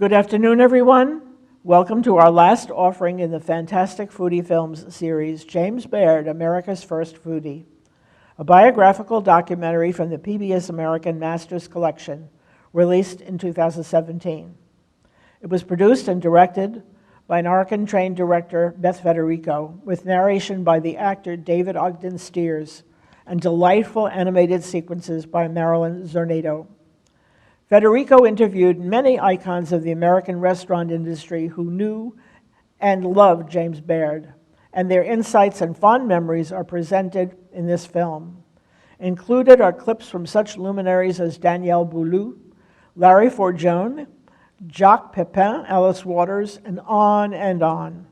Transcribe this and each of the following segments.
Good afternoon, everyone. Welcome to our last offering in the Fantastic Foodie Films series, James Baird, America's First Foodie, a biographical documentary from the PBS American Masters Collection, released in 2017. It was produced and directed by Narcan-trained director Beth Federico, with narration by the actor David Ogden Steers, and delightful animated sequences by Marilyn Zornado. Federico interviewed many icons of the American restaurant industry who knew and loved James Baird, and their insights and fond memories are presented in this film. Included are clips from such luminaries as Daniel Boulou, Larry Forgione, Jacques Pepin, Alice Waters, and on and on.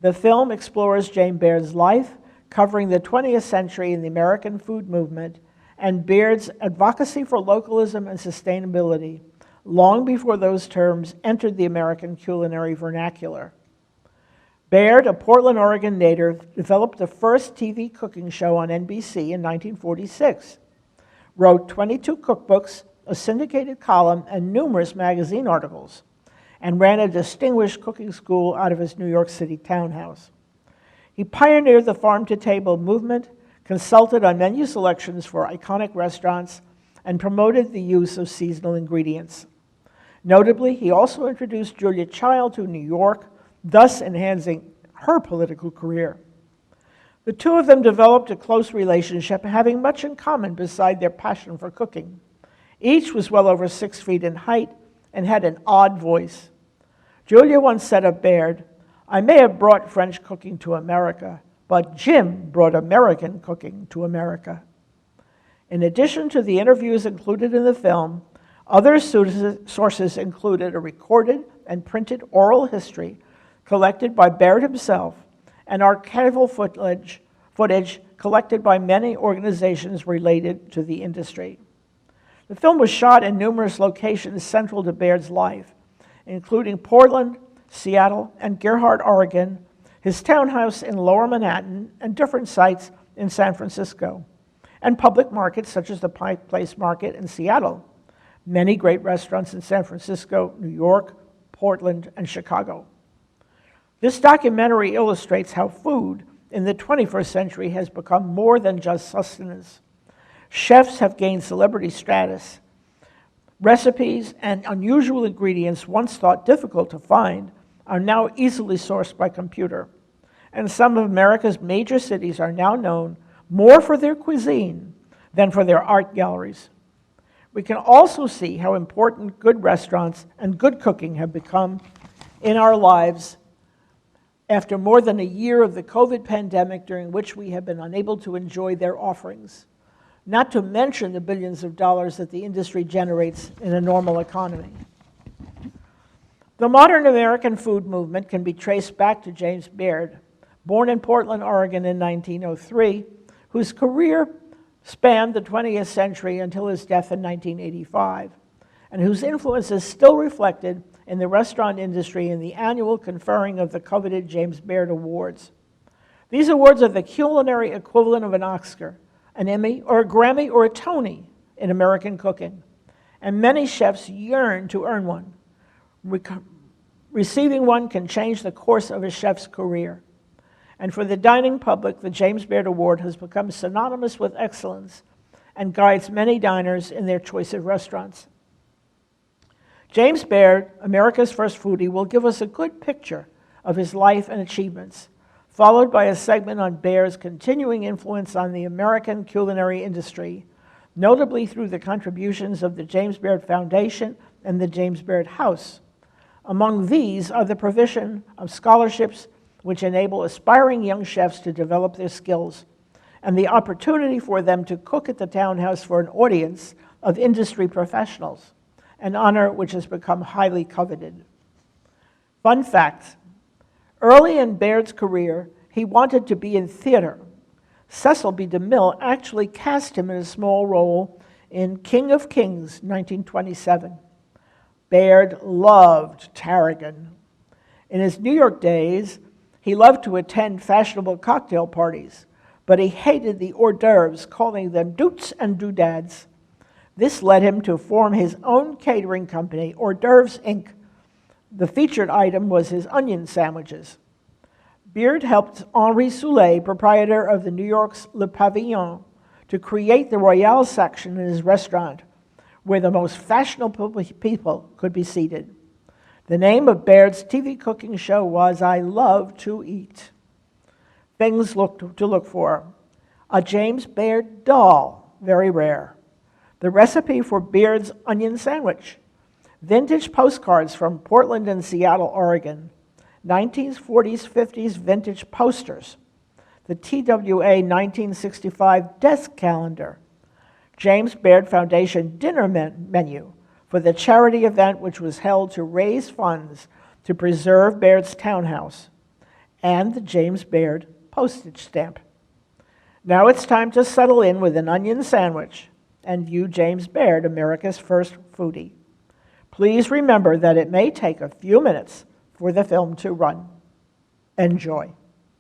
The film explores James Baird's life, covering the 20th century in the American food movement and Baird's advocacy for localism and sustainability, long before those terms entered the American culinary vernacular. Baird, a Portland, Oregon native, developed the first TV cooking show on NBC in 1946, wrote 22 cookbooks, a syndicated column, and numerous magazine articles, and ran a distinguished cooking school out of his New York City townhouse. He pioneered the farm-to-table movement, consulted on menu selections for iconic restaurants, and promoted the use of seasonal ingredients. Notably, he also introduced Julia Child to New York, thus enhancing her political career. The two of them developed a close relationship, having much in common beside their passion for cooking. Each was well over 6 feet in height and had an odd voice. Julia once said of Baird, "I may have brought French cooking to America, but Jim brought American cooking to America." In addition to the interviews included in the film, other sources included a recorded and printed oral history collected by Baird himself and archival footage collected by many organizations related to the industry. The film was shot in numerous locations central to Baird's life, including Portland, Seattle, and Gerhardt, Oregon, his townhouse in Lower Manhattan, and different sites in San Francisco, and public markets such as the Pike Place Market in Seattle, many great restaurants in San Francisco, New York, Portland, and Chicago. This documentary illustrates how food in the 21st century has become more than just sustenance. Chefs have gained celebrity status. Recipes and unusual ingredients once thought difficult to find are now easily sourced by computer. And some of America's major cities are now known more for their cuisine than for their art galleries. We can also see how important good restaurants and good cooking have become in our lives after more than a year of the COVID pandemic, during which we have been unable to enjoy their offerings, not to mention the billions of dollars that the industry generates in a normal economy. The modern American food movement can be traced back to James Baird, born in Portland, Oregon in 1903, whose career spanned the 20th century until his death in 1985, and whose influence is still reflected in the restaurant industry in the annual conferring of the coveted James Baird Awards. These awards are the culinary equivalent of an Oscar, an Emmy, or a Grammy, or a Tony in American cooking, and many chefs yearn to earn one. Receiving one can change the course of a chef's career. And for the dining public, the James Baird Award has become synonymous with excellence and guides many diners in their choice of restaurants. James Baird, America's First Foodie, will give us a good picture of his life and achievements, followed by a segment on Baird's continuing influence on the American culinary industry, notably through the contributions of the James Baird Foundation and the James Baird House. Among these are the provision of scholarships which enable aspiring young chefs to develop their skills, and the opportunity for them to cook at the townhouse for an audience of industry professionals, an honor which has become highly coveted. Fun fact: early in Baird's career, he wanted to be in theater. Cecil B. DeMille actually cast him in a small role in King of Kings, 1927. Baird loved tarragon. In his New York days, he loved to attend fashionable cocktail parties, but he hated the hors d'oeuvres, calling them doots and doodads. This led him to form his own catering company, Hors d'oeuvres, Inc., The featured item was his onion sandwiches. Beard helped Henri Soulet, proprietor of the New York's Le Pavillon, to create the Royale section in his restaurant, where the most fashionable people could be seated. The name of Baird's TV cooking show was I Love to Eat. Things to look for. A James Baird doll, very rare. The recipe for Baird's onion sandwich. Vintage postcards from Portland and Seattle, Oregon. 1940s, 50s vintage posters. The TWA 1965 desk calendar. James Baird Foundation dinner menu for the charity event which was held to raise funds to preserve Baird's townhouse, and the James Baird postage stamp. Now it's time to settle in with an onion sandwich and view James Baird, America's first foodie. Please remember that it may take a few minutes for the film to run. Enjoy.